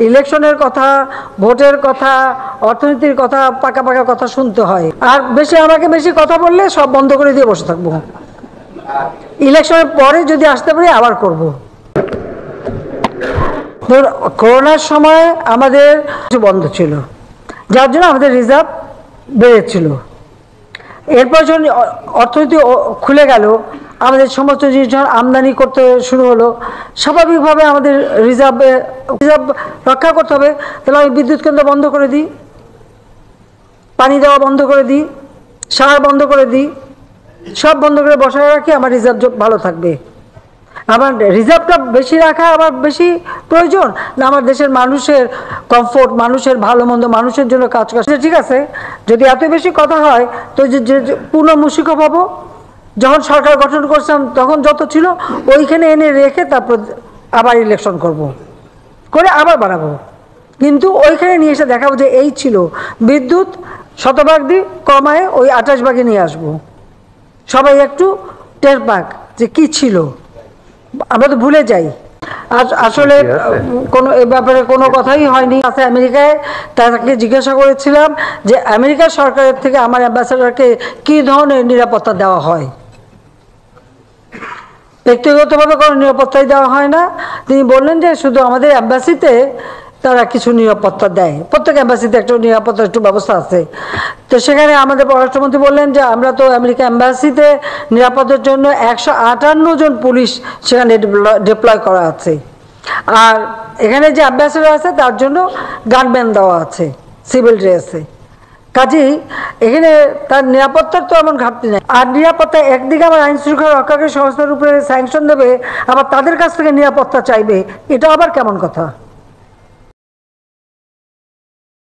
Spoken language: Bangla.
ইলেকশনের কথা, ভোটের কথা, অর্থনীতির কথা, পাকা পাকা কথা শুনতে হয়। আর আমাকে বেশি কথা বললে সব বন্ধ করে দিয়ে বসে থাকবো। ইলেকশনের পরে যদি আসতে পারি আবার করব। করোনার সময় আমাদের বন্ধ ছিল, যার জন্য আমাদের রিজার্ভ বেড়েছিল। এরপর যখন অর্থনীতি খুলে গেল, আমাদের সমস্ত জিনিস যখন আমদানি করতে শুরু হলো, স্বাভাবিকভাবে আমাদের রিজার্ভ রক্ষা করতে হবে। তাহলে আমি বিদ্যুৎ কেন্দ্র বন্ধ করে দিই, পানি দেওয়া বন্ধ করে দিই, সার বন্ধ করে দিই, সব বন্ধ করে বসায় রাখি, আমার রিজার্ভ ভালো থাকবে। আমার রিজার্ভটা বেশি রাখা আবার বেশি প্রয়োজন না আমার দেশের মানুষের কমফোর্ট, মানুষের ভালো মন্দ, মানুষের জন্য কাজ করছে। ঠিক আছে, যদি এত বেশি কথা হয় তো পূর্ণ মুশিকও পাবো। যখন সরকার গঠন করছিলাম তখন যত ছিল ওইখানে এনে রেখে তারপর আবার ইলেকশন করে আবার বাড়াবো। কিন্তু ওইখানে নিয়ে এসে দেখাবো যে এই ছিল, বিদ্যুৎ শতভাগ দিয়ে কমায় ওই 28 ভাগে নিয়ে আসবো। সবাই একটু টের পাক যে কি ছিল, আমরা তো ভুলে যাই। আসলে কোনো এ ব্যাপারে কোনো কথাই হয়নি। আছে আমেরিকায়, তাকে জিজ্ঞাসা করেছিলাম যে আমেরিকা সরকারের থেকে আমার অ্যাম্বাসেডরকে কি ধরনের নিরাপত্তা দেওয়া হয়। ব্যক্তিগতভাবে কোনো নিরাপত্তাই দেওয়া হয় না। তিনি বললেন যে শুধু আমাদের অ্যাম্বাসিতে তারা কিছু নিরাপত্তা দেয়, প্রত্যেক অ্যাম্বাসিতে একটা নিরাপত্তার একটু ব্যবস্থা আছে। তো সেখানে আমাদের পররাষ্ট্রমন্ত্রী বললেন যে আমরা তো আমেরিকা অ্যাম্বাসিতে নিরাপত্তার জন্য 158 জন পুলিশ সেখানে ডিপ্লয় করা আছে, আর এখানে যে অ্যাম্বাসেডর আছে তার জন্য গানম্যান দেওয়া আছে সিভিল ড্রেসে। কাজেই এখানে তার নিরাপত্তার তো এমন ঘাটতি নেই। আর নিরাপত্তা একদিকে আমার আইন শৃঙ্খলা রক্ষাকারী সংস্থার উপরে স্যাংশন দেবে, আবার তাদের কাছ থেকে নিরাপত্তা চাইবে, এটা আবার কেমন কথা?